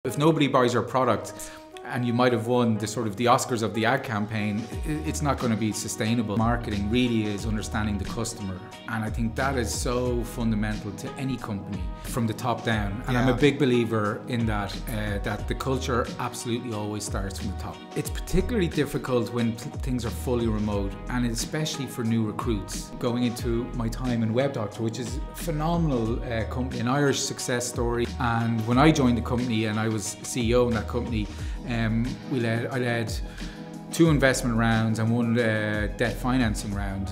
If nobody buys your product and you might have won the Oscars of the ad campaign, it's not going to be sustainable. Marketing really is understanding the customer, and I think that is so fundamental to any company from the top down. And I'm a big believer in that, that the culture absolutely always starts from the top. It's particularly difficult when things are fully remote, and especially for new recruits. Going into my time in WebDoctor, which is a phenomenal company, an Irish success story, and when I joined the company and I was CEO in that company, I led 2 investment rounds and 1 debt financing round.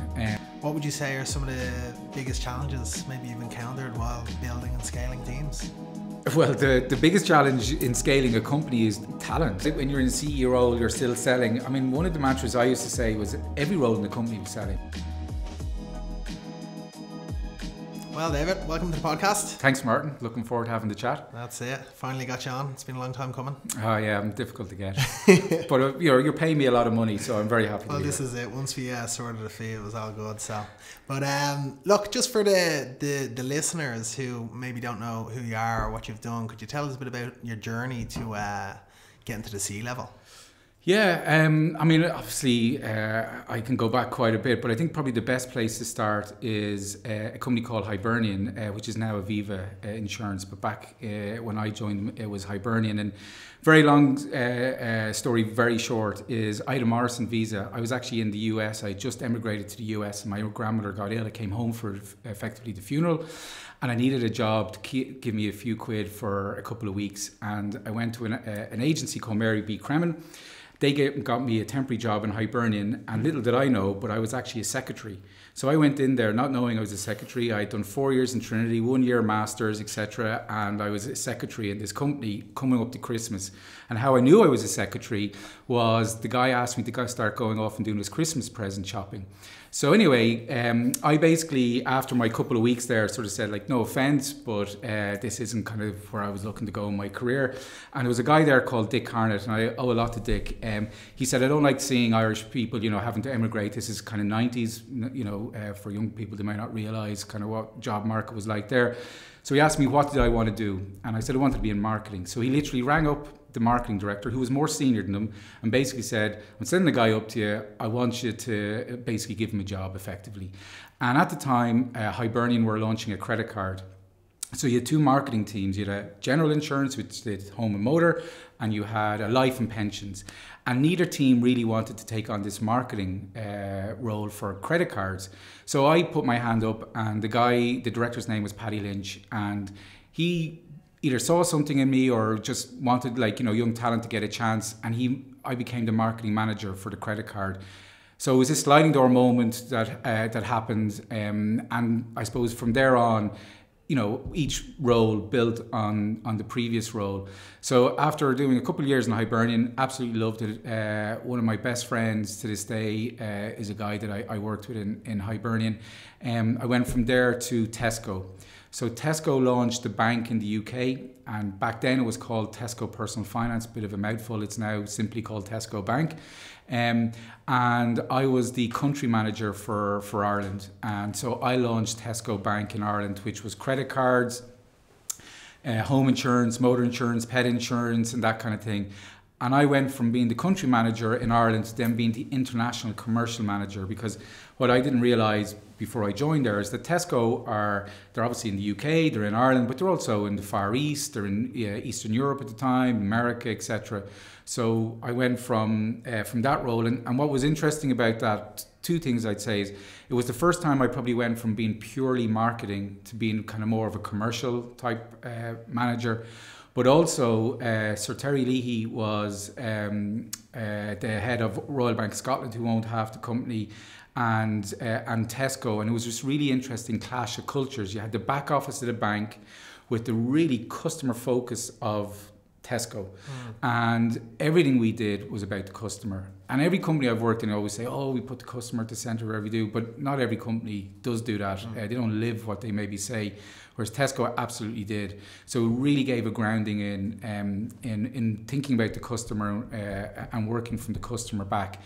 What would you say are some of the biggest challenges maybe you've encountered while building and scaling teams? Well, the biggest challenge in scaling a company is talent. When you're in a CEO role, you're still selling. I mean, one of the mantras I used to say was every role in the company was selling. Well, David, welcome to the podcast. Thanks, Martin. Looking forward to having the chat. That's it. Finally got you on. It's been a long time coming. Oh yeah, I'm difficult to get. But you're paying me a lot of money, so I'm very happy to be here. This is it. Once we sorted the fee, it was all good. So, but look, just for the listeners who maybe don't know who you are or what you've done, could you tell us a bit about your journey to get into the C level? Yeah, I mean, obviously, I can go back quite a bit, but I think probably the best place to start is a company called Hibernian, which is now Aviva Insurance. But back when I joined them, it was Hibernian. And very long story, very short, is I had a Morrison visa. I was actually in the US. I just emigrated to the US, and my grandmother got ill. I came home for effectively the funeral, and I needed a job to give me a few quid for a couple of weeks. And I went to an agency called David Crimmins. They got me a temporary job in Hibernian, and little did I know, but I was actually a secretary. So I went in there not knowing I was a secretary. I had done 4 years in Trinity, 1 year masters, etc. And I was a secretary in this company coming up to Christmas. And how I knew I was a secretary was the guy asked me to start going off and doing his Christmas present shopping. So anyway, I basically, after my couple of weeks there, sort of said, like, no offense, but this isn't kind of where I was looking to go in my career. And there was a guy there called Dick Carnett, and I owe a lot to Dick. He said, I don't like seeing Irish people, having to emigrate. This is kind of 90s, for young people, they might not realise kind of what job market was like there. So he asked me, what did I want to do? And I said, I wanted to be in marketing. So he literally rang up the marketing director, who was more senior than him, and basically said, I'm sending the guy up to you. I want you to basically give him a job effectively. And at the time, Hibernian were launching a credit card. So you had 2 marketing teams. You had a general insurance, which did home and motor, and you had a life and pensions. And neither team really wanted to take on this marketing role for credit cards. So I put my hand up, and the director's name was Paddy Lynch, and he either saw something in me or just wanted, young talent to get a chance, and I became the marketing manager for the credit card. So it was this sliding door moment that happened, and I suppose from there on, each role built on the previous role. So after doing a couple of years in Hibernian, absolutely loved it. One of my best friends to this day is a guy that I worked with in Hibernian. I went from there to Tesco. So Tesco launched the bank in the UK, and back then it was called Tesco Personal Finance, bit of a mouthful. It's now simply called Tesco Bank. And I was the country manager for Ireland. And so I launched Tesco Bank in Ireland, which was credit cards, home insurance, motor insurance, pet insurance, and that kind of thing. And I went from being the country manager in Ireland to then being the international commercial manager, because what I didn't realise before I joined there is that Tesco they're obviously in the UK, they're in Ireland, but they're also in the Far East, they're in Eastern Europe at the time, America, etc. So I went from that role, and what was interesting about that, 2 things I'd say is, it was the first time I probably went from being purely marketing to being kind of more of a commercial type manager. But also, Sir Terry Leahy was the head of Royal Bank of Scotland, who owned half the company, and Tesco. And it was this really interesting clash of cultures. You had the back office of the bank with the really customer focus of Tesco. And everything we did was about the customer. And every company I've worked in, I always say, oh, we put the customer at the centre wherever we do, but not every company does do that. They don't live what they maybe say, whereas Tesco absolutely did. So it really gave a grounding in thinking about the customer and working from the customer back.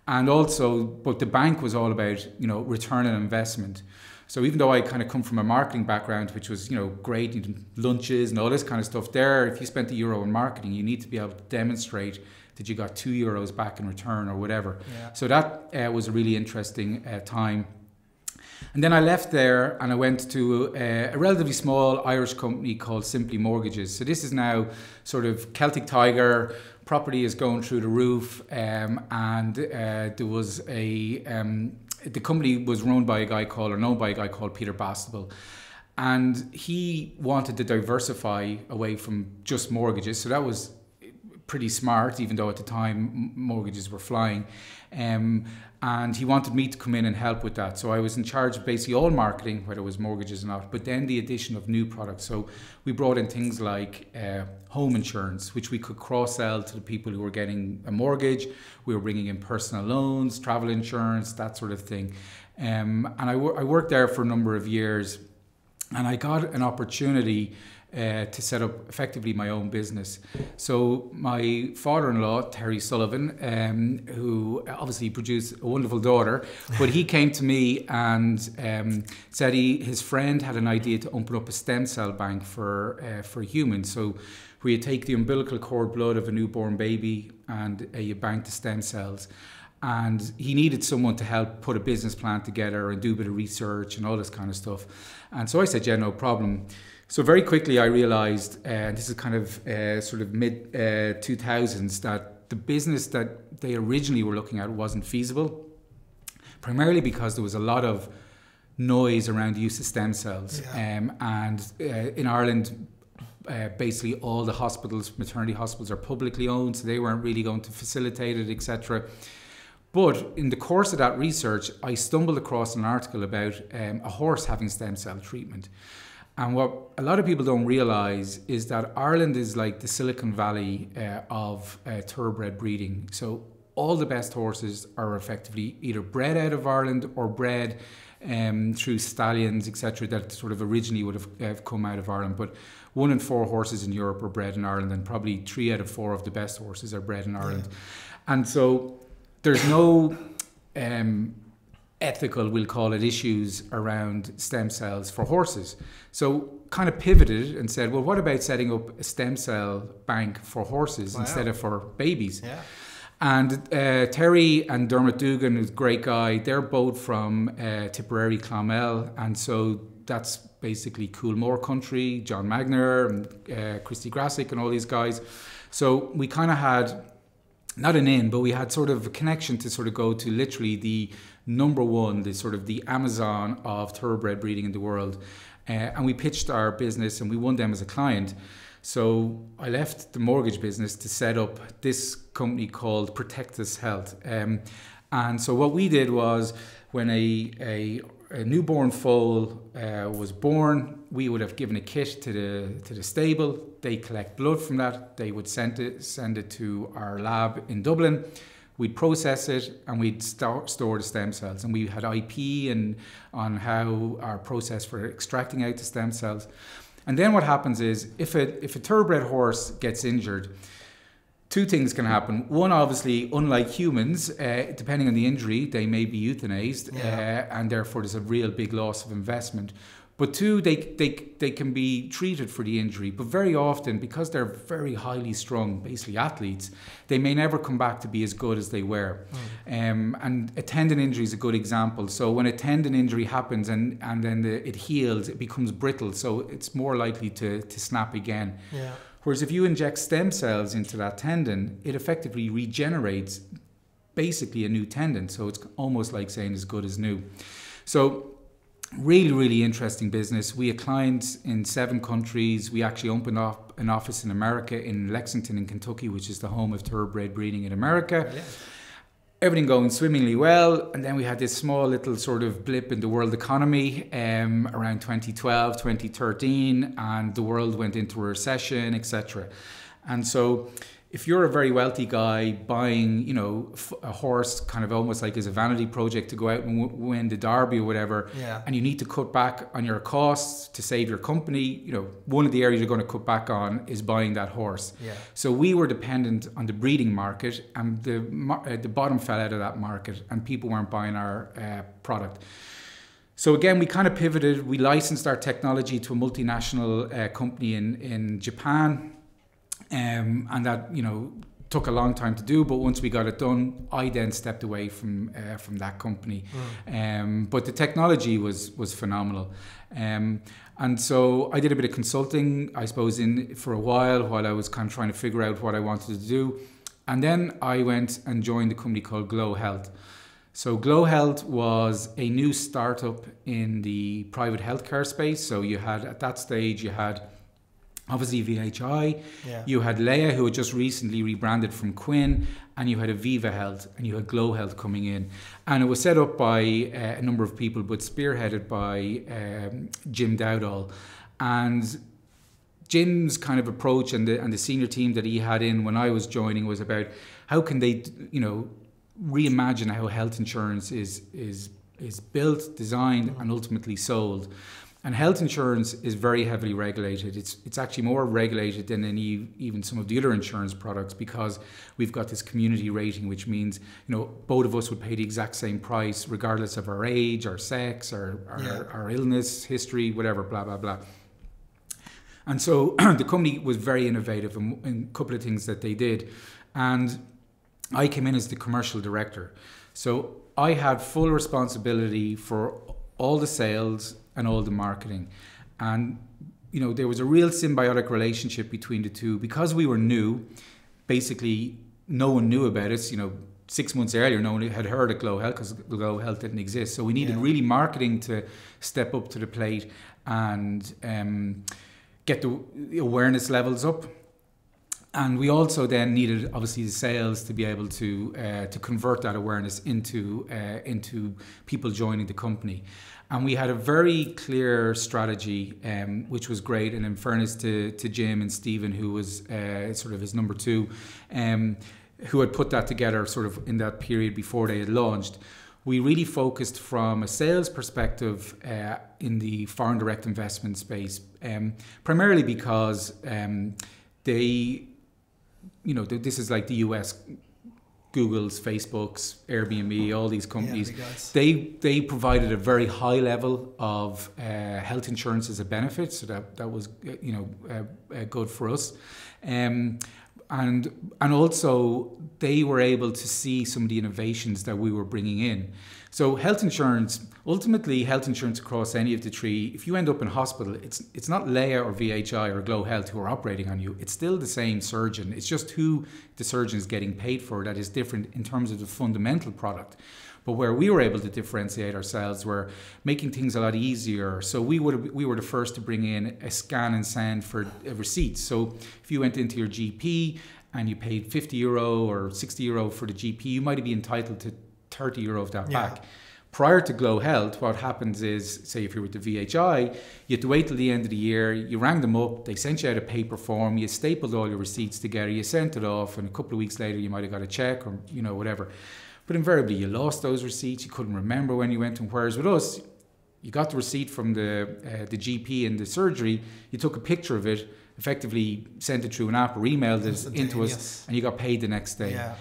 And also, but the bank was all about, return on investment. So even though I kind of come from a marketing background, which was, you know, great, lunches and all this kind of stuff, there, if you spent €1 in marketing, you need to be able to demonstrate that you got €2 back in return or whatever. Yeah. So that was a really interesting time. And then I left there and I went to a relatively small Irish company called Simply Mortgages. So this is now sort of Celtic Tiger, property is going through the roof, and there was the company was known by a guy called Peter Bastable. And he wanted to diversify away from just mortgages. So that was pretty smart, even though at the time mortgages were flying. And he wanted me to come in and help with that. So I was in charge of basically all marketing, whether it was mortgages or not, but then the addition of new products. So we brought in things like home insurance, which we could cross-sell to the people who were getting a mortgage. We were bringing in personal loans, travel insurance, that sort of thing. And I worked there for a number of years, and I got an opportunity to set up effectively my own business. So my father-in-law, Terry Sullivan, who obviously produced a wonderful daughter, but he came to me and said his friend had an idea to open up a stem cell bank for humans. So where you take the umbilical cord blood of a newborn baby and you bank the stem cells. And he needed someone to help put a business plan together and do a bit of research and all this kind of stuff. And so I said, yeah, no problem. So very quickly I realized, this is kind of sort of mid 2000s, that the business that they originally were looking at wasn't feasible, primarily because there was a lot of noise around the use of stem cells. Yeah. And in Ireland, basically all the hospitals, maternity hospitals, are publicly owned, so they weren't really going to facilitate it, etc. But in the course of that research, I stumbled across an article about a horse having stem cell treatment. And what a lot of people don't realise is that Ireland is like the Silicon Valley of thoroughbred breeding. So all the best horses are effectively either bred out of Ireland or bred through stallions, etc., that sort of originally would have come out of Ireland. But 1 in 4 horses in Europe are bred in Ireland, and probably 3 out of 4 of the best horses are bred in Ireland. Yeah. And so there's no ethical, we'll call it, issues around stem cells for horses. So kind of pivoted and said, well, what about setting up a stem cell bank for horses instead of for babies? Yeah. And Terry and Dermot Dugan, who's a great guy, they're both from Tipperary, Clonmel, and so that's basically Coolmore country, John Magner and Christy Grassick and all these guys. So we kind of had, not an in, but we had sort of a connection to sort of go to literally the number one, the sort of the Amazon of thoroughbred breeding in the world. And we pitched our business and we won them as a client. So I left the mortgage business to set up this company called Protectus Health. And so what we did was, when a newborn foal was born, we would have given a kit to the stable. They collect blood from that. They would send it to our lab in Dublin. We'd process it and we'd store the stem cells. And we had IP on how our process for extracting out the stem cells. And then what happens is, if a thoroughbred horse gets injured, 2 things can happen. One, obviously, unlike humans, depending on the injury, they may be euthanized, and therefore there's a real big loss of investment. But 2, they can be treated for the injury, but very often, because they're very highly strung, basically athletes, they may never come back to be as good as they were. And a tendon injury is a good example. So when a tendon injury happens and then it heals, it becomes brittle, so it's more likely to snap again. Yeah. Whereas if you inject stem cells into that tendon, it effectively regenerates basically a new tendon. So it's almost like saying as good as new. So really, really interesting business. We had clients in 7 countries. We actually opened up an office in America, in Lexington in Kentucky, which is the home of thoroughbred breeding in America. Yeah. Everything going swimmingly well. And then we had this small little sort of blip in the world economy around 2012, 2013, and the world went into a recession, etc. And so if you're a very wealthy guy buying, a horse kind of almost like as a vanity project to go out and win the Derby or whatever, and you need to cut back on your costs to save your company, one of the areas you're going to cut back on is buying that horse. Yeah. So we were dependent on the breeding market, and the bottom fell out of that market and people weren't buying our product. So again, we kind of pivoted. We licensed our technology to a multinational company in Japan, and that took a long time to do. But once we got it done, I then stepped away from that company. But the technology was phenomenal, and so I did a bit of consulting, I suppose, for a while I was kind of trying to figure out what I wanted to do, and then I went and joined a company called Glow Health. So Glow Health was a new startup in the private healthcare space. So you had, at that stage, you had obviously VHI, you had Leia, who had just recently rebranded from Quinn, and you had Aviva Health, and you had Glow Health coming in. And it was set up by a number of people, but spearheaded by Jim Dowdall. And Jim's kind of approach and the senior team that he had in when I was joining was about how can they, reimagine how health insurance is built, designed, and ultimately sold. And health insurance is very heavily regulated. It's actually more regulated than even some of the other insurance products, because we've got this community rating, which means both of us would pay the exact same price regardless of our age, our sex, our illness history, whatever, blah blah blah. And so the company was very innovative in a couple of things that they did, and I came in as the commercial director. So I had full responsibility for all the sales and all the marketing. And, there was a real symbiotic relationship between the two. Because we were new, basically no one knew about us. 6 months earlier, no one had heard of Glow Health because Glow Health didn't exist. So we needed really marketing to step up to the plate and get the awareness levels up. And we also then needed, obviously, the sales to be able to convert that awareness into people joining the company. And we had a very clear strategy, which was great. And in fairness to Jim and Stephen, who was sort of his number two, who had put that together sort of in that period before they had launched, we really focused from a sales perspective in the foreign direct investment space, primarily because this is like the US, Google's, Facebook's, Airbnb, all these companies. They provided a very high level of health insurance as a benefit, so that was good for us. And also they were able to see some of the innovations that we were bringing in. So ultimately health insurance across any of the three, if you end up in hospital, it's not Leia or VHI or Glow Health who are operating on you. It's still the same surgeon. It's just who the surgeon is getting paid for that is different in terms of the fundamental product. But where we were able to differentiate ourselves were making things a lot easier. So we were the first to bring in a scan and send for a receipt. So if you went into your GP and you paid €50 or €60 for the GP, you might be entitled to €30 of that back. Prior to Glow Health, what happens is, say if you're with the VHI, you had to wait till the end of the year, you rang them up, they sent you out a paper form, you stapled all your receipts together, you sent it off, and a couple of weeks later you might have got a check or whatever. But invariably you lost those receipts, you couldn't remember when you went, and whereas with us, you got the receipt from the GP in the surgery, you took a picture of it, effectively sent it through an app or emailed it into us, and you got paid the next day.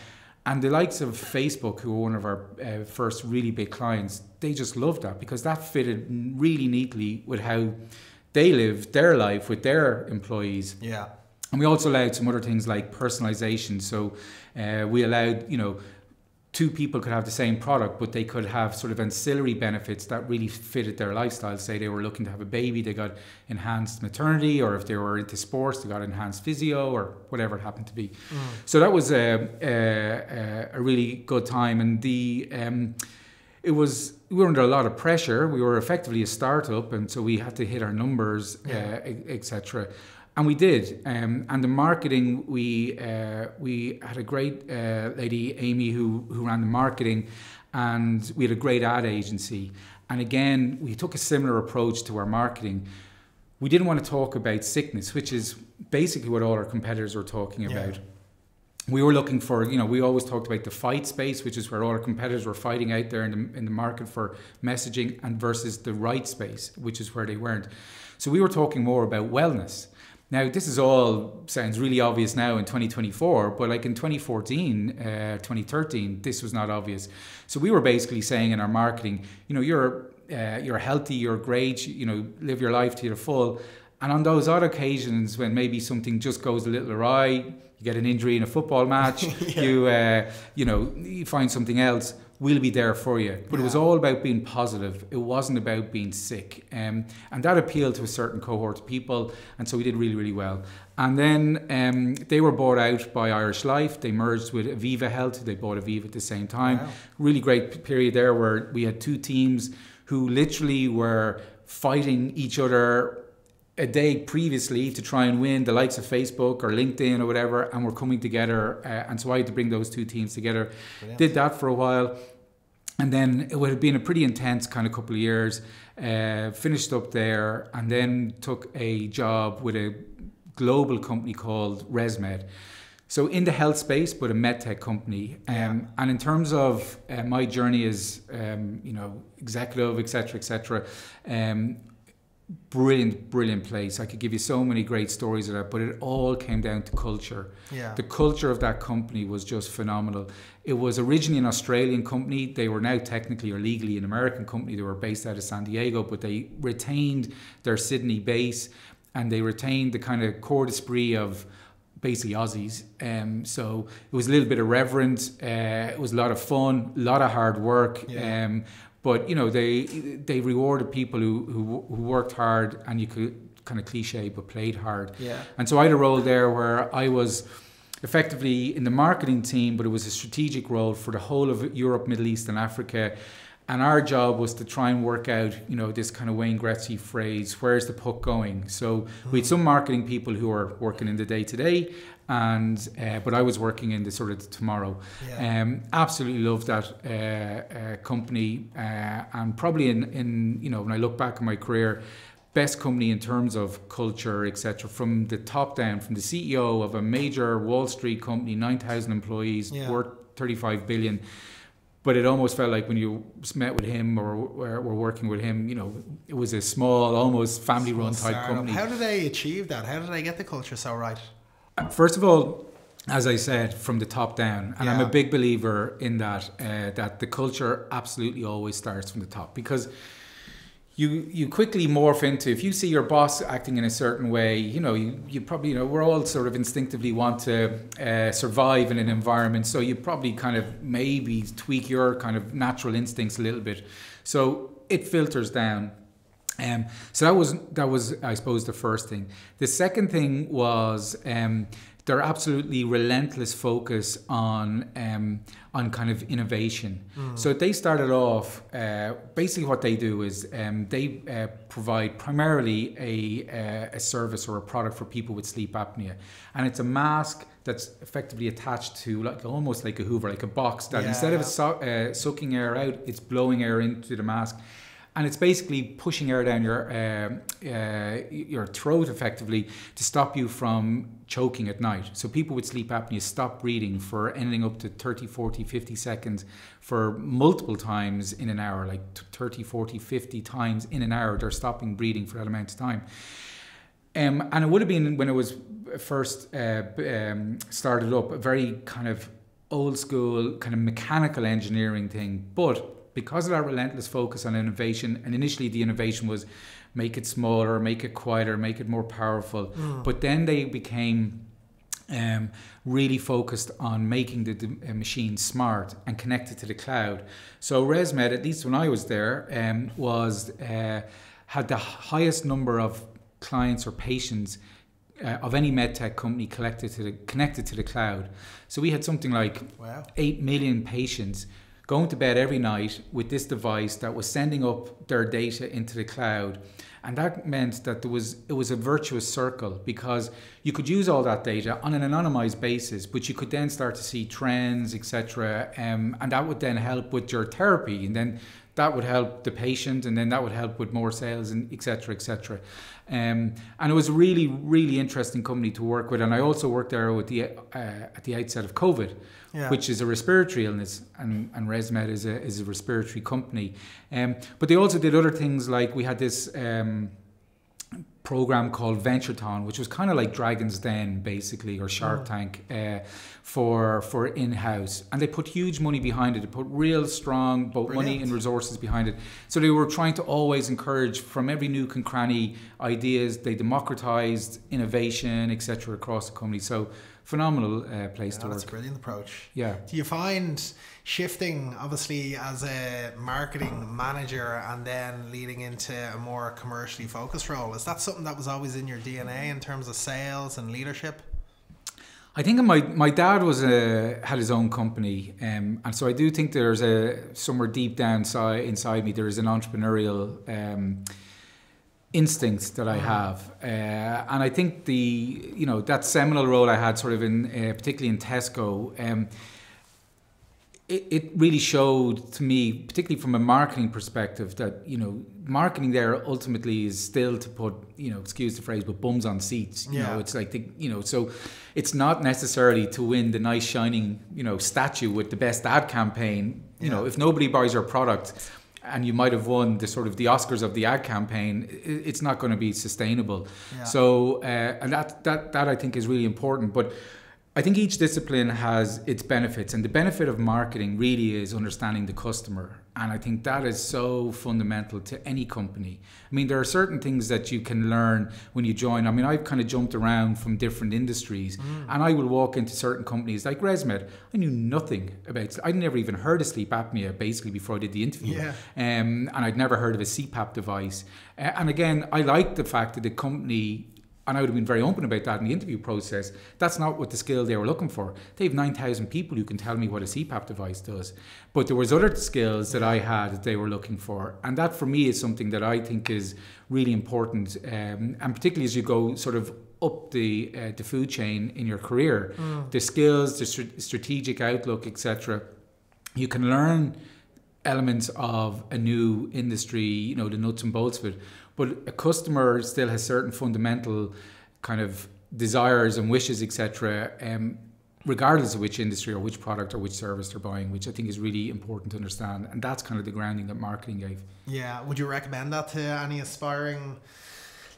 And the likes of Facebook, who were one of our first really big clients, they just loved that because that fitted really neatly with how they lived their life with their employees. And we also allowed some other things like personalization. So we allowed, two people could have the same product, but they could have sort of ancillary benefits that really fitted their lifestyle. Say they were looking to have a baby, they got enhanced maternity, or if they were into sports, they got enhanced physio, or whatever it happened to be. So that was a really good time. And we were under a lot of pressure. We were effectively a startup, and so we had to hit our numbers, etc. And we did. And the marketing, we had a great lady, Amy, who ran the marketing, and we had a great ad agency. And again, we took a similar approach to our marketing. We didn't want to talk about sickness, which is basically what all our competitors were talking about. We were looking for, we always talked about the fight space, which is where all our competitors were fighting out there in the market for messaging, and versus the right space, which is where they weren't. So we were talking more about wellness. Now, this is all sounds really obvious now in 2024, but like in 2014, 2013, this was not obvious. So we were basically saying in our marketing, you're you're healthy, you're great, you know, live your life to your full. And on those odd occasions when maybe something just goes a little awry, you get an injury in a football match, you find something else, we'll be there for you. But it was all about being positive. It wasn't about being sick. And that appealed to a certain cohort of people. And so we did really, really well. And then they were bought out by Irish Life. They merged with Aviva Health. They bought Aviva at the same time. Wow. Really great period there where we had two teams who literally were fighting each other a day previously to try and win the likes of Facebook or LinkedIn or whatever, and we're coming together. And so I had to bring those two teams together. Brilliant. Did that for a while. And then it would have been a pretty intense kind of couple of years. Finished up there and then took a job with a global company called ResMed. So in the health space, but a medtech company. And in terms of my journey as, executive, et cetera, brilliant place. I could give you so many great stories of that, but it all came down to culture. Yeah. The culture of that company was just phenomenal. It was originally an Australian company. They were now technically or legally an American company. They were based out of San Diego, but they retained their Sydney base and they retained the kind of core d'esprit of basically Aussies. So it was a little bit irreverent. It was a lot of fun, a lot of hard work. Yeah. But you know, they rewarded people who worked hard, and you could kind of cliche, but played hard. Yeah. And so I had a role there where I was effectively in the marketing team, but it was a strategic role for the whole of Europe, Middle East, and Africa. And our job was to try and work out, you know, this kind of Wayne Gretzky phrase: where's the puck going? So we had some marketing people who were working in the day to day, and but I was working in the sort of the tomorrow. Yeah. Absolutely loved that company, and probably in you know, when I look back on my career, best company in terms of culture, etc. From the top down, from the CEO of a major Wall Street company, 9,000 employees, worth 35 billion. But it almost felt like when you met with him or were working with him, you know, it was a small, almost family-run type company. How did they achieve that? How did they get the culture so right? First of all, as I said, from the top down, and I'm a big believer in that, that the culture absolutely always starts from the top, because you quickly morph into, if you see your boss acting in a certain way, you know, you probably, you know, we're all sort of instinctively want to survive in an environment, so you probably kind of maybe tweak your kind of natural instincts a little bit. So it filters down. So that was I suppose the first thing. The second thing was their absolutely relentless focus on kind of innovation. So they started off, basically what they do is they provide primarily a service or a product for people with sleep apnea, and it's a mask that's effectively attached to like almost like a Hoover, like a box that instead of sucking air out, it's blowing air into the mask. And it's basically pushing air down your throat effectively to stop you from choking at night. So people with sleep apnea stop breathing for anything up to 30, 40, 50 seconds for multiple times in an hour, like 30, 40, 50 times in an hour. They're stopping breathing for that amount of time. And it would have been, when it was first started up, a very kind of old school, kind of mechanical engineering thing. But because of that relentless focus on innovation, and initially the innovation was make it smaller, make it quieter, make it more powerful. But then they became really focused on making the machine smart and connected to the cloud. So ResMed, at least when I was there, had the highest number of clients or patients of any medtech company connected to the cloud. So we had something like 8 million patients going to bed every night with this device that was sending up their data into the cloud. And that meant that it was a virtuous circle, because you could use all that data on an anonymized basis, but you could then start to see trends, etc. And that would then help with your therapy, and then that would help the patient, and then that would help with more sales, and etc. etc. And it was a really, really interesting company to work with. And I also worked there with at the outset of COVID, which is a respiratory illness, and ResMed is a respiratory company. But they also did other things, like we had this program called Ventureton, which was kind of like Dragon's Den, basically, or Shark Tank, for in-house. And they put huge money behind it. They put real strong both money and resources behind it. So they were trying to always encourage from every nook and cranny ideas. They democratized innovation, etc., across the company. So phenomenal place to work. That's a brilliant approach. Yeah. Do you find shifting, obviously, as a marketing manager and then leading into a more commercially focused role, is that something that was always in your DNA in terms of sales and leadership? I think my dad had his own company, and so I do think there's somewhere deep down inside me there is an entrepreneurial instinct that I have, and I think that seminal role I had sort of in particularly in Tesco. It really showed to me, particularly from a marketing perspective, that marketing there ultimately is still to put excuse the phrase, but bums on seats. It's like so it's not necessarily to win the nice shining statue with the best ad campaign. If nobody buys your product, and you might have won the Oscars of the ad campaign, it's not going to be sustainable. Yeah. So and that I think is really important, but I think each discipline has its benefits, and the benefit of marketing really is understanding the customer. And I think that is so fundamental to any company. I mean, there are certain things that you can learn when you join. I mean, I've kind of jumped around from different industries, and I will walk into certain companies like ResMed. I knew nothing about, I'd never even heard of sleep apnea basically before I did the interview. Yeah. And I'd never heard of a CPAP device. And again, I like the fact that the company, and I would have been very open about that in the interview process, that's not what the skill they were looking for. They have 9,000 people who can tell me what a CPAP device does. But there was other skills that I had that they were looking for. And that for me is something that I think is really important. And particularly as you go sort of up the food chain in your career, the skills, the strategic outlook, etc. You can learn elements of a new industry, the nuts and bolts of it. But a customer still has certain fundamental kind of desires and wishes, etc., regardless of which industry or which product or which service they're buying, which I think is really important to understand. And that's kind of the grounding that marketing gave. Yeah. Would you recommend that to any aspiring,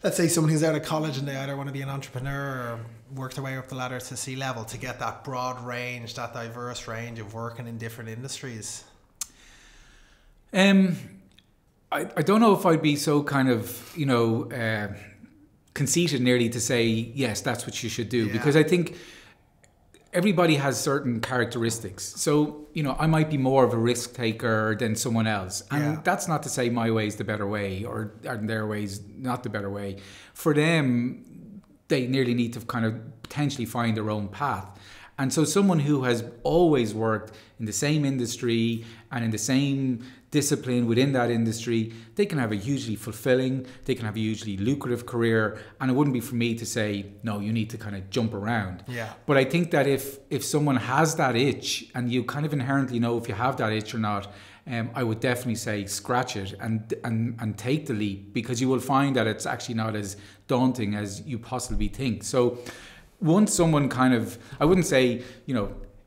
let's say someone who's out of college and they either want to be an entrepreneur or work their way up the ladder to C-level, to get that broad range, that diverse range of working in different industries? I don't know if I'd be so kind of, conceited nearly to say, yes, that's what you should do. Yeah. Because I think everybody has certain characteristics. So, I might be more of a risk taker than someone else. And that's not to say my way is the better way or their way is not the better way. For them, they nearly need to kind of potentially find their own path. And so someone who has always worked in the same industry and in the same discipline within that industry, they can have a hugely fulfilling, they can have a hugely lucrative career. And it wouldn't be for me to say, no, you need to kind of jump around. Yeah. But I think that if someone has that itch, and you kind of inherently know if you have that itch or not, I would definitely say scratch it and take the leap, because you will find that it's actually not as daunting as you possibly think. So once someone I wouldn't say,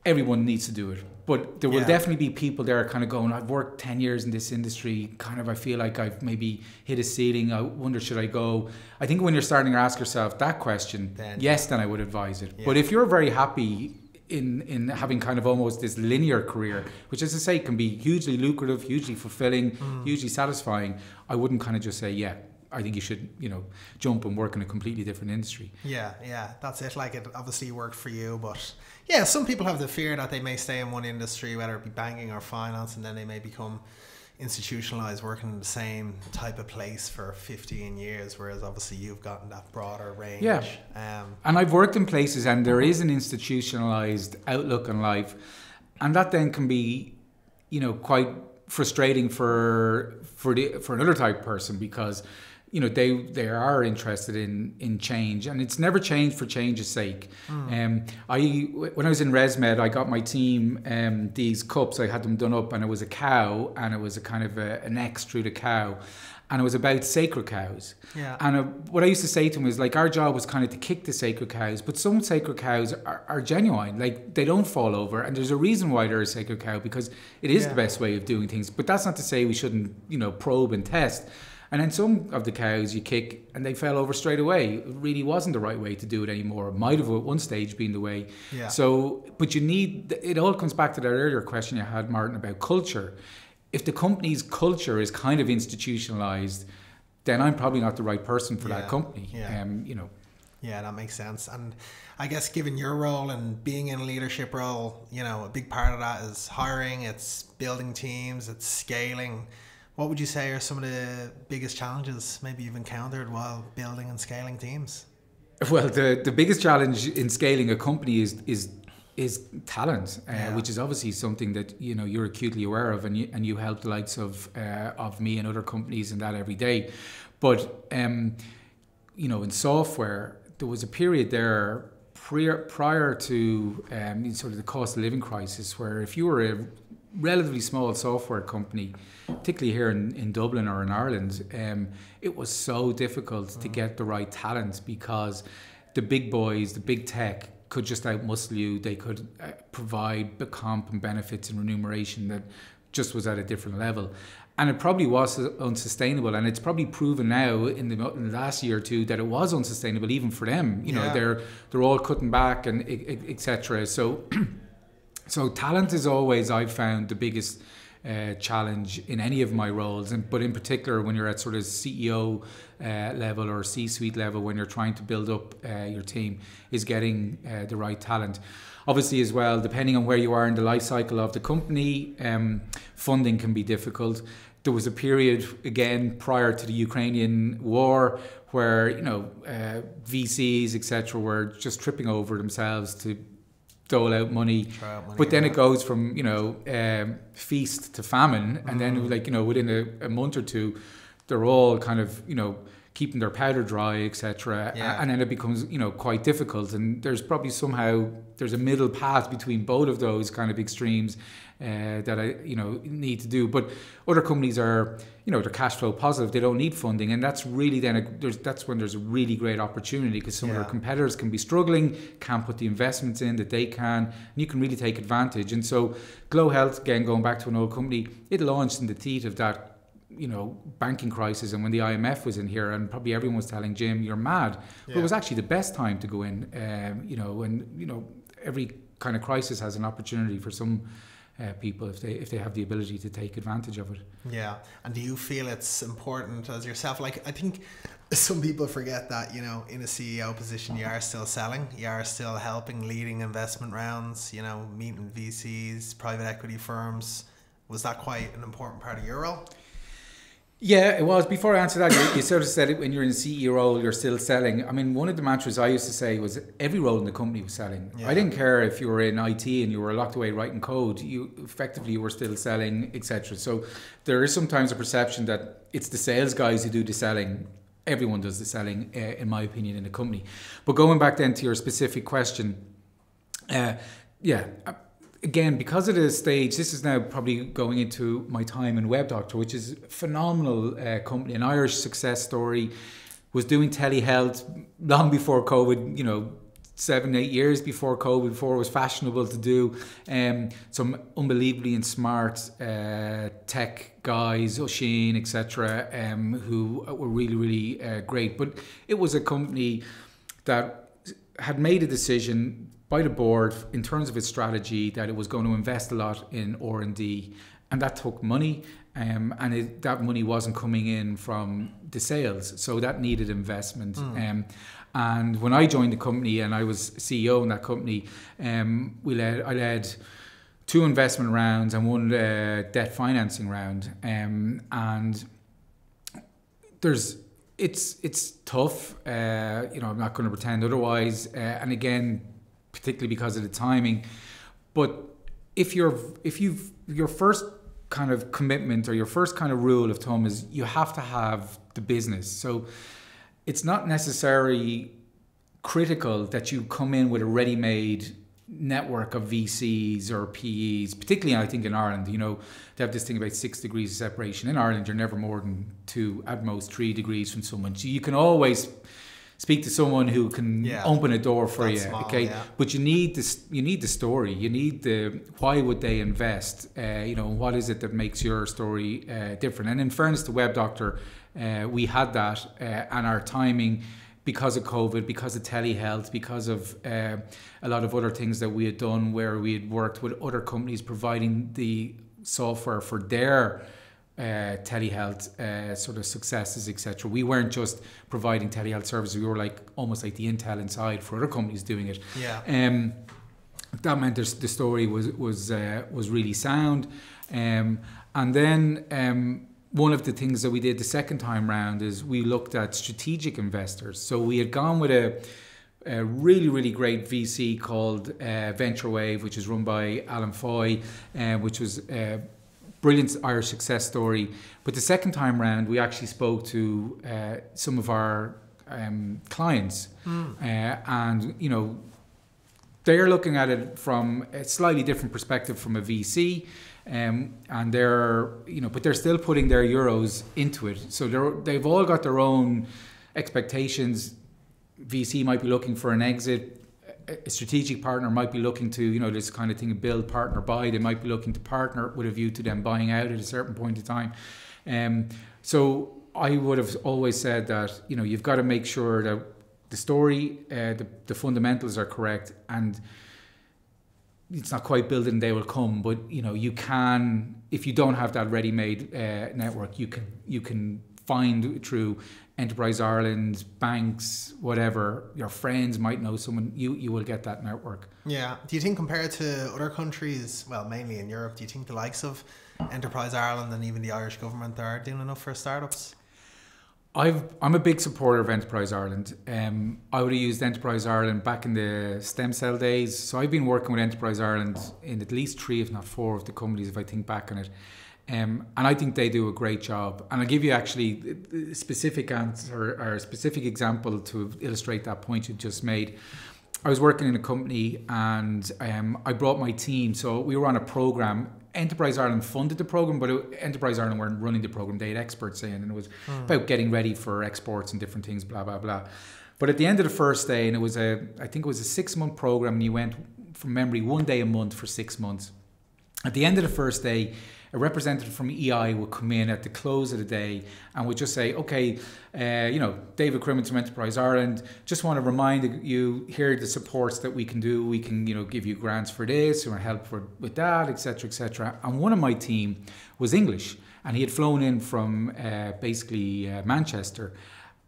everyone needs to do it, but there will definitely be people there kind of going, I've worked 10 years in this industry, I feel like I've maybe hit a ceiling, I wonder, should I go? I think when you're starting to ask yourself that question, then I would advise it. Yeah. But if you're very happy in having kind of almost this linear career, which, as I say, can be hugely lucrative, hugely fulfilling, hugely satisfying, I wouldn't kind of just say, I think you should, jump and work in a completely different industry. Yeah, that's it. Like, it obviously worked for you, but some people have the fear that they may stay in one industry, whether it be banking or finance, and then they may become institutionalized working in the same type of place for 15 years, whereas obviously you've gotten that broader range. Yeah. And I've worked in places and there is an institutionalized outlook on life, and that then can be, quite frustrating for another type of person, because they are interested in change, and it's never change for change's sake. When I was in ResMed, I got my team these cups. I had them done up, and it was a cow, and it was a kind of an X through the cow, and it was about sacred cows. Yeah. And what I used to say to them is, like, our job was kind of to kick the sacred cows, but some sacred cows are genuine. Like, they don't fall over, and there's a reason why they're a sacred cow, because it is the best way of doing things. But that's not to say we shouldn't, probe and test. And then some of the cows you kick and they fell over straight away. It really wasn't the right way to do it anymore. It might have at one stage been the way. Yeah. So, but you need, it all comes back to that earlier question you had, Martin, about culture. If the company's culture is kind of institutionalized, then I'm probably not the right person for that company. Yeah. You know. Yeah, that makes sense. And I guess given your role and being in a leadership role, you know, a big part of that is hiring, it's building teams, it's scaling. What would you say are some of the biggest challenges maybe you've encountered while building and scaling teams? Well, the biggest challenge in scaling a company is talent, which is obviously something that, you know, you're acutely aware of, and you help the likes of me and other companies in that every day. But you know, in software, there was a period there prior to sort of the cost of living crisis, where if you were a relatively small software company, particularly here in Dublin or in Ireland, it was so difficult to get the right talent, because the big boys, the big tech, could just outmuscle you. They could provide the comp and benefits and remuneration that just was at a different level. And it probably was unsustainable, and it's probably proven now in the last year or two that it was unsustainable even for them. You know, they're all cutting back and etc. So talent is always, I've found, the biggest challenge in any of my roles, but in particular when you're at sort of CEO level or C-suite level, when you're trying to build up your team, is getting the right talent. Obviously as well, depending on where you are in the life cycle of the company, funding can be difficult. There was a period, again, prior to the Ukrainian war, where, you know, VCs, etc., were just tripping over themselves to dole out money, but then it goes from, you know, feast to famine, and then, like, you know, within a month or two, they're all kind of, you know, keeping their powder dry, etc. And then it becomes, you know, quite difficult. And there's probably there's a middle path between both of those kind of extremes that I, you know, need to do. But other companies are, you know, they're cash flow positive. They don't need funding, and that's really that's when there's a really great opportunity, because some of their competitors can be struggling, can't put the investments in that they can, and you can really take advantage. And so, Glow Health, again, going back to an old company, it launched in the teeth of that, you know, banking crisis, and when the IMF was in here, and probably everyone was telling Jim, you're mad. But it was actually the best time to go in, you know, and, you know, every kind of crisis has an opportunity for some people if they have the ability to take advantage of it. Yeah. And do you feel it's important as yourself? Like, I think some people forget that, you know, in a CEO position, you are still selling, you are still helping, leading investment rounds, you know, meeting VCs, private equity firms. Was that quite an important part of your role? Yeah, it was. Before I answer that, you sort of said it, when you're in a CEO role, you're still selling. I mean, one of the mantras I used to say was every role in the company was selling. I didn't care if you were in IT and you were locked away writing code, you were still selling, etc. So there is sometimes a perception that it's the sales guys who do the selling. Everyone does the selling, in my opinion, in the company. But going back then to your specific question, again, because of the stage, this is now probably going into my time in WebDoctor, which is a phenomenal company, an Irish success story. Was doing telehealth long before COVID, you know, 7-8 years before COVID, before it was fashionable to do. Some unbelievably smart tech guys, Oisin, etc., who were really, really great. But it was a company that had made a decision by the board in terms of its strategy that it was going to invest a lot in R&D, and that took money, and that money wasn't coming in from the sales, so that needed investment. And when I joined the company and I was CEO in that company, I led 2 investment rounds and 1 debt financing round, and it's tough. You know, I'm not going to pretend otherwise, and again, particularly because of the timing. But if your first kind of commitment or your first kind of rule of thumb is you have to have the business. So it's not necessarily critical that you come in with a ready-made network of VCs or PEs, particularly I think in Ireland, you know, they have this thing about 6 degrees of separation. In Ireland, you're never more than 2, at most 3 degrees from someone. So you can always speak to someone who can open a door for you. Small, okay, but you need this. You need the story. You need the why would they invest? What is it that makes your story different? And in fairness to Web Doctor, we had that, and our timing, because of COVID, because of telehealth, because of a lot of other things that we had done, where we had worked with other companies providing the software for their telehealth sort of successes, etc. We weren't just providing telehealth services; we were almost like the Intel inside for other companies doing it. Yeah. That meant the story was really sound, and then. One of the things that we did the second time round is we looked at strategic investors. So we had gone with a really, really great VC called Venture Wave, which is run by Alan Foy, which was a brilliant Irish success story. But the second time round, we actually spoke to some of our clients. And, they're looking at it from a slightly different perspective from a VC. And they're, but they're still putting their euros into it. So they've all got their own expectations. VC might be looking for an exit. A strategic partner might be looking to, this kind of thing, build, partner, buy. They might be looking to partner with a view to them buying out at a certain point in time. So I would have always said that, you've got to make sure that the story, the fundamentals are correct, and it's not quite building they will come, but you can, if you don't have that ready-made network, you can find through Enterprise Ireland, banks, whatever, your friends might know someone, you will get that network. Yeah. Do you think, compared to other countries, well, mainly in Europe, do you think the likes of Enterprise Ireland and even the Irish government are doing enough for startups? I'm a big supporter of Enterprise Ireland. I would have used Enterprise Ireland back in the stem cell days. So I've been working with Enterprise Ireland in at least 3, if not 4 of the companies, if I think back on it. And I think they do a great job. And I'll give you actually a specific answer or a specific example to illustrate that point you just made. I was working in a company, and I brought my team. So we were on a program. Enterprise Ireland funded the program, but Enterprise Ireland weren't running the program. They had experts in, and it was about getting ready for exports and different things, blah, blah, blah. But at the end of the first day, and I think it was a 6-month program, and you went, from memory, 1 day a month for 6 months. At the end of the first day, a representative from EI would come in at the close of the day and would just say, okay, David Crimmins from Enterprise Ireland, just want to remind you, here are the supports that we can do. We can, give you grants for this or help with that, etc., etc. And one of my team was English, and he had flown in from Manchester.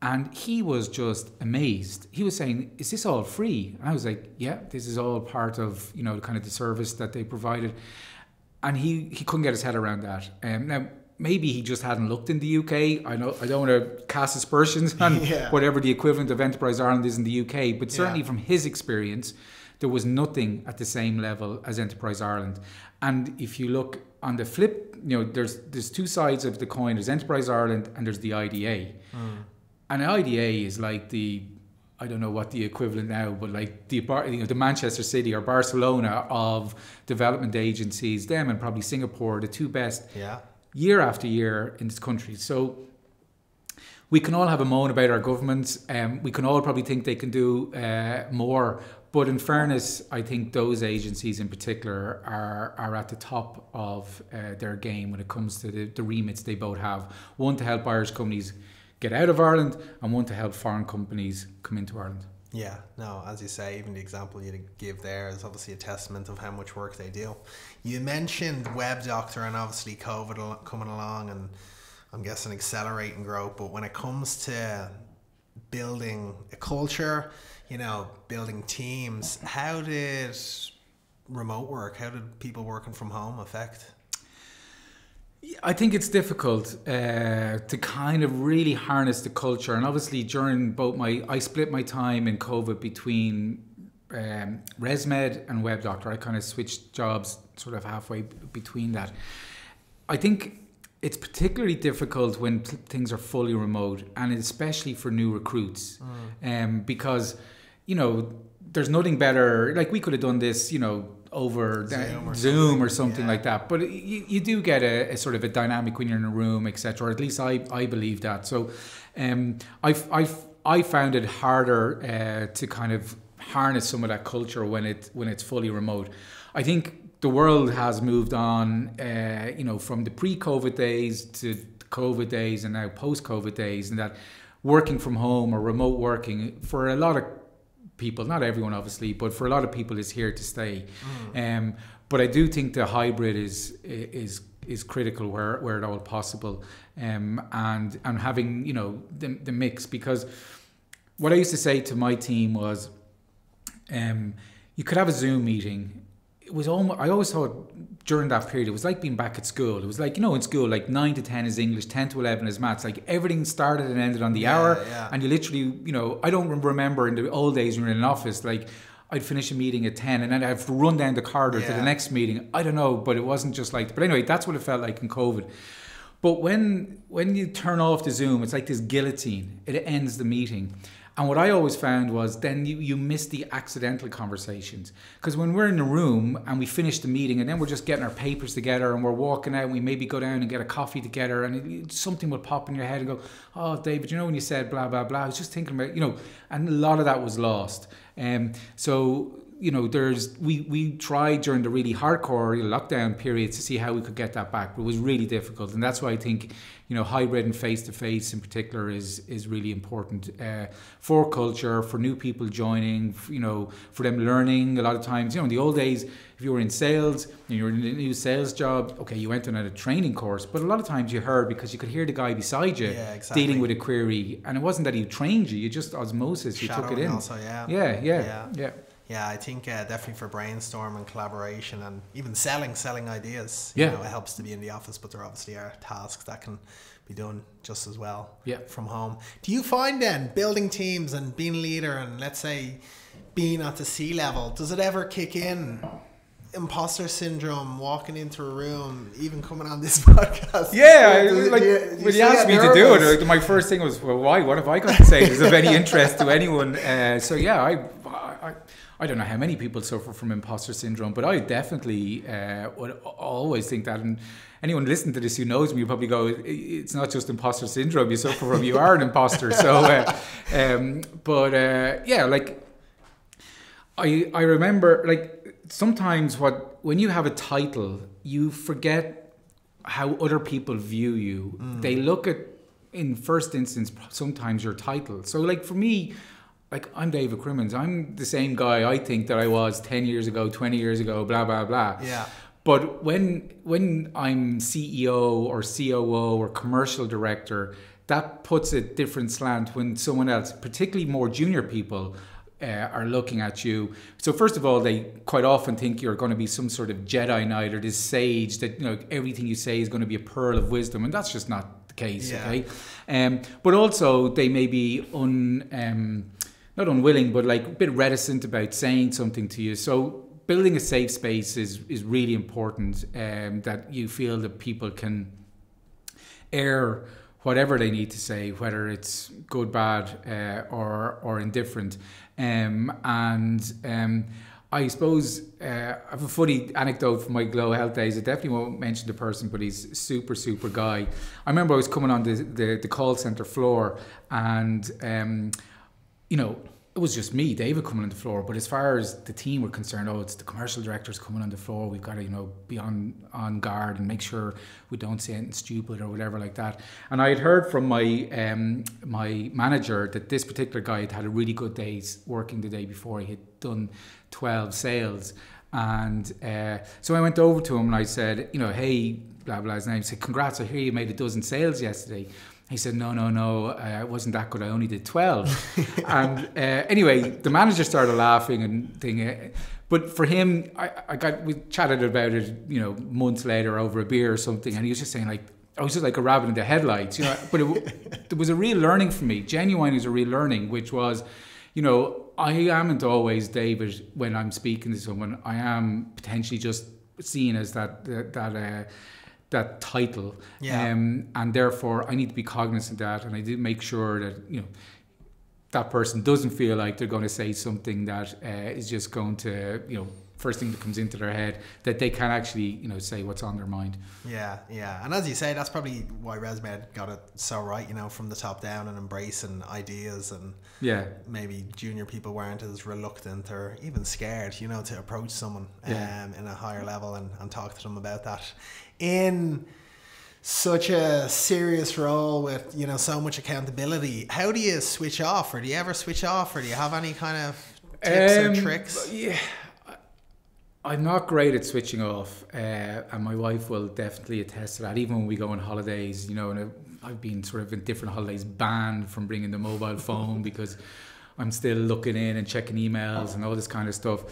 And he was just amazed. He was saying, is this all free? And I was like, yeah, this is all part of, kind of the service that they provided. And he couldn't get his head around that. Now, maybe he just hadn't looked in the UK. I don't want to cast aspersions on whatever the equivalent of Enterprise Ireland is in the UK, but certainly from his experience, there was nothing at the same level as Enterprise Ireland. And if you look on the flip, there's 2 sides of the coin. There's Enterprise Ireland and there's the IDA. And the IDA is like I don't know what the equivalent now, but like the Manchester City or Barcelona of development agencies, them and probably Singapore, the 2 best year after year in this country. So we can all have a moan about our governments, we can all probably think they can do more, but in fairness, I think those agencies in particular are at the top of their game when it comes to the remits they both have. One, to help Irish companies get out of Ireland, and one, to help foreign companies come into Ireland. Yeah, no, as you say, even the example you give there is obviously a testament of how much work they do. You mentioned Web Doctor and obviously COVID coming along, and I'm guessing accelerating growth, but when it comes to building a culture, building teams, how did remote work, how did people working from home affect? I think it's difficult to kind of really harness the culture, and obviously during I split my time in COVID between ResMed and Web Doctor. I kind of switched jobs sort of halfway between that. I think it's particularly difficult when things are fully remote, and especially for new recruits, because there's nothing better. Like, we could have done this, over Zoom or something like that, but you do get a sort of a dynamic when you're in a room, etc. Or at least I believe that. So I I found it harder to kind of harness some of that culture when it's fully remote. I think the world has moved on, from the pre-COVID days to the COVID days and now post-COVID days, and that working from home or remote working for a lot of people, not everyone obviously, but for a lot of people is here to stay. But I do think the hybrid is critical where at all possible, and having the mix, because what I used to say to my team was, you could have a Zoom meeting. It was almost, I always thought during that period, it was like being back at school. It was like, in school, like 9 to 10 is English, 10 to 11 is maths. Like everything started and ended on the hour. Yeah. And you literally, I don't remember in the old days when you were in an office, like I'd finish a meeting at 10 and then I'd have to run down the corridor to the next meeting. I don't know, but it wasn't just like, but anyway, that's what it felt like in COVID. But when you turn off the Zoom, it's like this guillotine. It ends the meeting. And what I always found was then you miss the accidental conversations. Because when we're in the room and we finish the meeting and then we're just getting our papers together and we're walking out and we maybe go down and get a coffee together and something will pop in your head and go, oh, David, when you said blah, blah, blah, I was just thinking about, and a lot of that was lost. We tried during the really hardcore lockdown periods to see how we could get that back, but it was really difficult. And that's why I think, hybrid and face-to-face in particular is really important for culture, for new people joining, for them learning. A lot of times, in the old days, if you were in sales and you were in a new sales job, okay, you went on a training course, but a lot of times you heard because you could hear the guy beside you dealing with a query, and it wasn't that he trained you just osmosis, you took it in. Also, Yeah, I think definitely for brainstorming, collaboration, and even selling ideas. It helps to be in the office, but there obviously are tasks that can be done just as well from home. Do you find then building teams and being a leader and let's say being at the C level, does it ever kick in? Imposter syndrome, walking into a room, even coming on this podcast. When you asked me to do it, my first thing was, well, why? What have I got to say is of any interest to anyone? I don't know how many people suffer from imposter syndrome, but I definitely would always think that. And anyone listening to this who knows me will probably go, it's not just imposter syndrome you suffer from, you are an imposter. So, I remember, sometimes when you have a title, you forget how other people view you. They look at, in first instance, sometimes your title. So for me, I'm David Crimmins. I'm the same guy I think that I was 10 years ago, 20 years ago, blah, blah, blah. Yeah. But when I'm CEO or COO or commercial director, that puts a different slant when someone else, particularly more junior people, are looking at you. So first of all, they quite often think you're going to be some sort of Jedi Knight or this sage that everything you say is going to be a pearl of wisdom, and that's just not the case. Okay, but also they may be not unwilling, but a bit reticent about saying something to you. So building a safe space is really important, that you feel that people can air whatever they need to say, whether it's good, bad, or indifferent. I suppose I have a funny anecdote from my Glow Health days. I definitely won't mention the person, but he's a super, super guy. I remember I was coming on the call center floor, and it was just me, David, coming on the floor. But as far as the team were concerned, it's the commercial directors coming on the floor. We've got to, be on guard and make sure we don't say anything stupid or whatever like that. And I had heard from my my manager that this particular guy had a really good day's working the day before. He had done 12 sales. And so I went over to him and I said, hey, blah, blah, his name. I said, congrats, I hear you made a dozen sales yesterday. He said, no, I wasn't that good. I only did 12. And anyway, the manager started laughing and thinking. But for him, we chatted about it, months later over a beer or something. And he was just saying I was just like a rabbit in the headlights, But there was a real learning for me. Genuinely, it was a real learning, which was, I amn't always David when I'm speaking to someone. I am potentially just seen as that title, and therefore I need to be cognizant of that, and I do make sure that that person doesn't feel like they're going to say something that is just going to first thing that comes into their head, that they can actually, say what's on their mind. Yeah, yeah. And as you say, that's probably why ResMed got it so right, from the top down, and embracing ideas, and maybe junior people weren't as reluctant or even scared, to approach someone in a higher level and talk to them about that. In such a serious role with, so much accountability, how do you switch off, or do you ever switch off, or do you have any kind of tips or tricks? Yeah. I'm not great at switching off, and my wife will definitely attest to that. Even when we go on holidays, and I've been sort of in different holidays banned from bringing the mobile phone because I'm still looking in and checking emails and all this kind of stuff.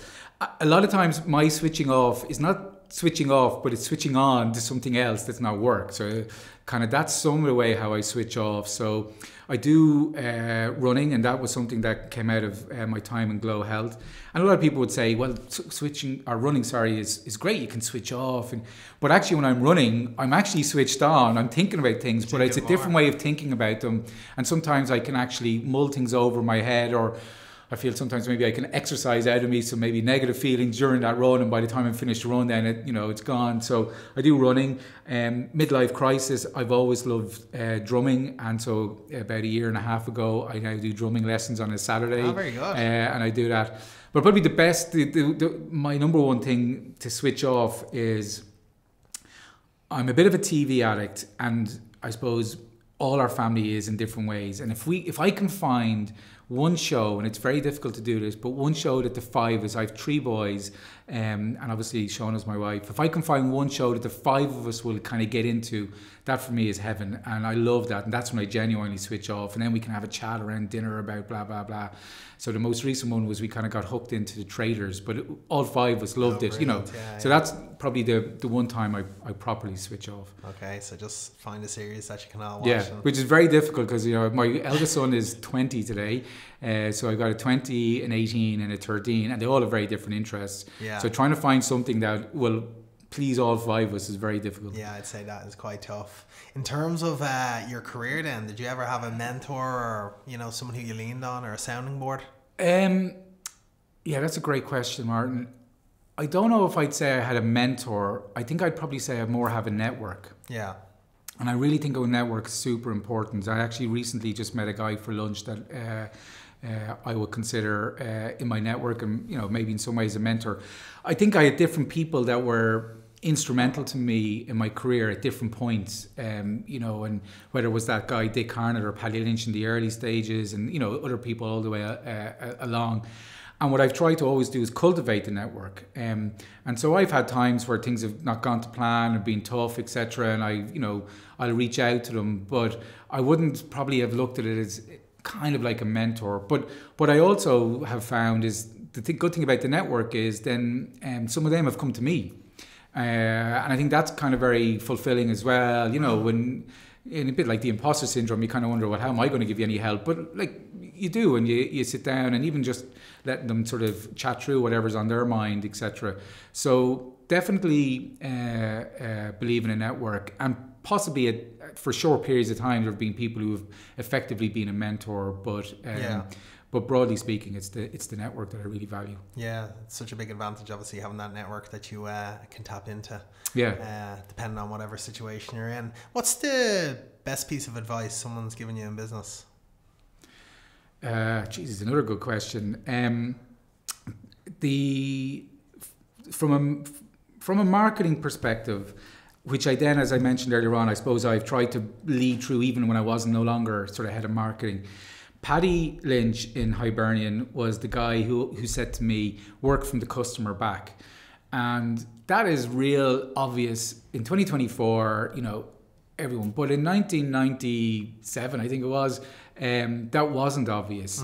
A lot of times my switching off is not switching off, but it's switching on to something else that's not work. So kind of that's some of the way how I switch off. So I do running, and that was something that came out of my time in Glow Health. And a lot of people would say, well, running is great. You can switch off. But actually when I'm running, I'm actually switched on. I'm thinking about things, but it's a different way of thinking about them. And sometimes I can actually mull things over my head, or I feel sometimes maybe I can exercise out of me some maybe negative feelings during that run, and by the time I'm finished the run, then it's gone. So I do running. Midlife crisis, I've always loved drumming, and so about a year and a half ago, I now do drumming lessons on a Saturday. Oh, very good. And I do that. But probably the best, my number one thing to switch off is I'm a bit of a TV addict, and I suppose all our family is in different ways. And if I can find one show, and it's very difficult to do this, but one show that the five of us, I have three boys, and obviously Shauna's my wife. If I can find one show that the five of us will kind of get into, that for me is heaven, and I love that, and that's when I genuinely switch off, and then we can have a chat around dinner about blah blah blah. So the most recent one was we kind of got hooked into the Traders, but all five of us loved it, so that's probably the one time I properly switch off. Okay, so just find a series that you can all watch. Yeah, which is very difficult because my eldest son is 20 today, so I've got a 20, an 18 and a 13, and they all have very different interests. Yeah. So trying to find something that will please all five of us is very difficult. Yeah, I'd say that is quite tough. In terms of your career then, did you ever have a mentor, or someone who you leaned on, or a sounding board? Yeah, that's a great question, Martin. I don't know if I'd say I had a mentor. I think I'd probably say I more have a network. Yeah. And I really think a network is super important. I actually recently just met a guy for lunch that I would consider in my network, and maybe in some ways a mentor. I think I had different people that were instrumental to me in my career at different points, and whether it was that guy Dick Harnett or Paddy Lynch in the early stages, and other people all the way along. And what I've tried to always do is cultivate the network. And so I've had times where things have not gone to plan and been tough, etc. And I'll reach out to them, but I wouldn't probably have looked at it as kind of like a mentor. But what I also have found is the good thing about the network is then some of them have come to me. And I think that's kind of very fulfilling as well. When in a bit like the imposter syndrome, you kind of wonder, well, how am I going to give you any help? But like you do, and you sit down, and even just letting them sort of chat through whatever's on their mind, etc. So definitely believe in a network, and possibly for short periods of time there have been people who have effectively been a mentor, but broadly speaking, it's the network that I really value. Yeah, it's such a big advantage, obviously, having that network that you can tap into. Yeah. Depending on whatever situation you're in. What's the best piece of advice someone's given you in business? It's another good question. From a marketing perspective, which I then, as I mentioned earlier on, I suppose I've tried to lead through even when I was no longer sort of head of marketing. Paddy Lynch in Hibernian was the guy who said to me, work from the customer back. And that is real obvious in 2024, everyone. But in 1997, I think it was, that wasn't obvious.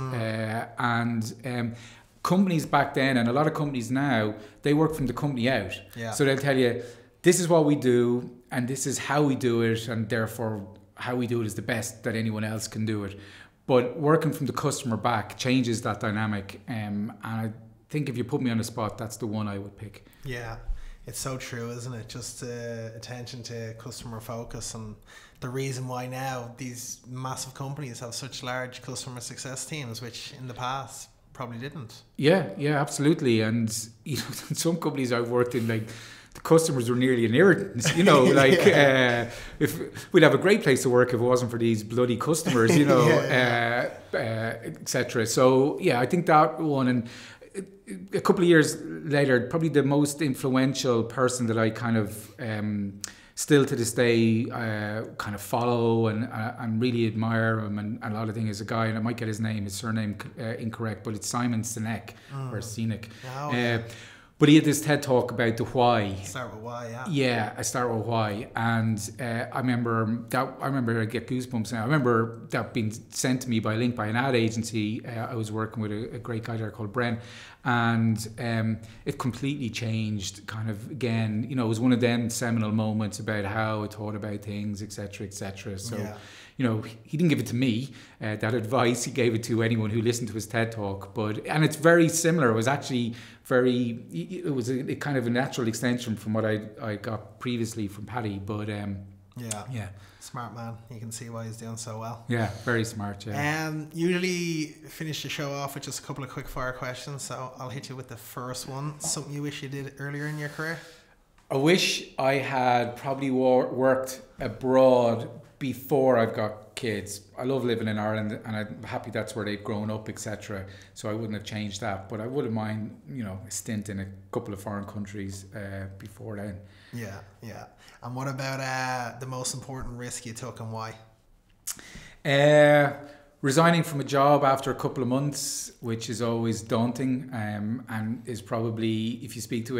Companies back then, and a lot of companies now, they work from the company out. Yeah. So they'll tell you, this is what we do, and this is how we do it, and therefore how we do it is the best that anyone else can do it. But working from the customer back changes that dynamic, and I think if you put me on the spot, that's the one I would pick. Yeah, it's so true, isn't it? Just attention to customer focus, and the reason why now these massive companies have such large customer success teams, which in the past probably didn't. Yeah, absolutely. And you know, in some companies I've worked in, like, the customers were nearly an irritant, you know, like if we'd have a great place to work if it wasn't for these bloody customers, you know, etc. So yeah, I think that one. And a couple of years later, probably the most influential person that I kind of still to this day kind of follow and really admire him, and a lot of things, is a guy, and I might get his surname incorrect, but it's Simon Sinek or Sinek. But he had this TED talk about the why. Start with why, yeah. Yeah, I start with why, and I remember I get goosebumps now. I remember that being sent to me by a link by an ad agency. I was working with a great guy there called Bren, and it completely changed. Kind of again, you know, it was one of them seminal moments about how I thought about things, etc., etc. So. Yeah. You know, he didn't give it to me, that advice. He gave it to anyone who listened to his TED Talk. And it's very similar. It was actually it was a kind of a natural extension from what I got previously from Paddy. But yeah. Smart man. You can see why he's doing so well. Yeah, very smart, yeah. Usually finish the show off with just a couple of quick fire questions. So I'll hit you with the first one. Something you wish you did earlier in your career? I wish I had probably worked abroad before I've got kids. I love living in Ireland, and I'm happy that's where they've grown up, etc. So I wouldn't have changed that, but I wouldn't mind, you know, a stint in a couple of foreign countries before then. Yeah. And what about the most important risk you took, and why? Resigning from a job after a couple of months, which is always daunting, and is probably, if you speak to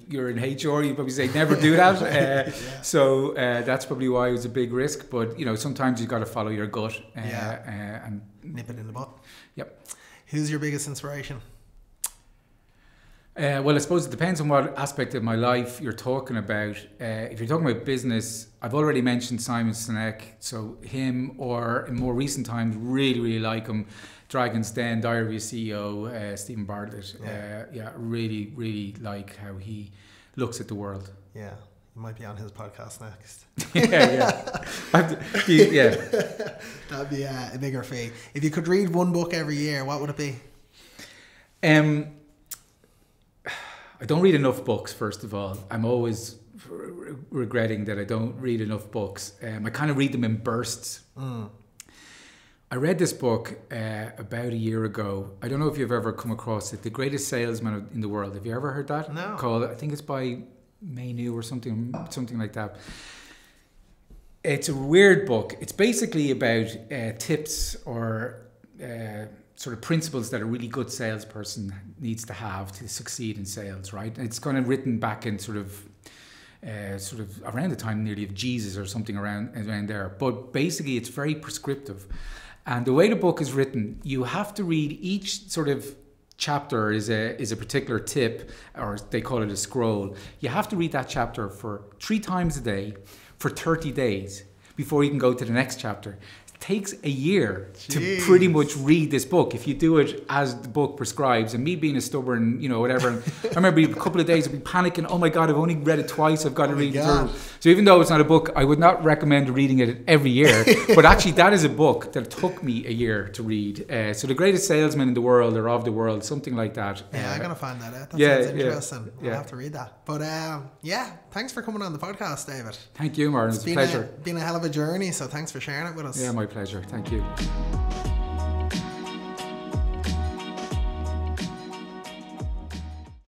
you're in HR, you probably say never do that. So that's probably why it was a big risk. But you know, sometimes you've got to follow your gut and nip it in the butt. Yep. Who's your biggest inspiration? Well, I suppose it depends on what aspect of my life you're talking about. If you're talking about business, I've already mentioned Simon Sinek, so him, or in more recent times, really like him, Dragon's Den, Diary of a CEO, Stephen Bartlett. Really like how he looks at the world. Yeah, you might be on his podcast next. That'd be a bigger fee. If you could read one book every year, what would it be? I don't read enough books, first of all. I'm always regretting that I don't read enough books. I kind of read them in bursts. I read this book about a year ago. I don't know if you've ever come across it. The Greatest Salesman in the World. Have you ever heard that? No. I think it's by Maynew or something like that. It's a weird book. It's basically about tips or sort of principles that a really good salesperson needs to have to succeed in sales, right? It's kind of written back in sort of around the time nearly of Jesus or something around there. But basically it's very prescriptive. And the way the book is written, you have to read each sort of chapter is a particular tip, or they call it a scroll. You have to read that chapter for 3 times a day for 30 days before you can go to the next chapter. Takes a year to pretty much read this book if you do it as the book prescribes. And me being a stubborn, you know, whatever, and I remember a couple of days I'd be panicking, oh my God, I've only read it twice, I've got to read it through. So even though it's not a book, I would not recommend reading it every year, but actually that is a book that took me a year to read. So The Greatest Salesman in the World, or of the World, something like that. Yeah, I'm going to find that out. That sounds interesting. I'll have to read that. But thanks for coming on the podcast, David. Thank you, Martin. It's a pleasure. It's been a hell of a journey, so thanks for sharing it with us. Yeah, my pleasure. Thank you.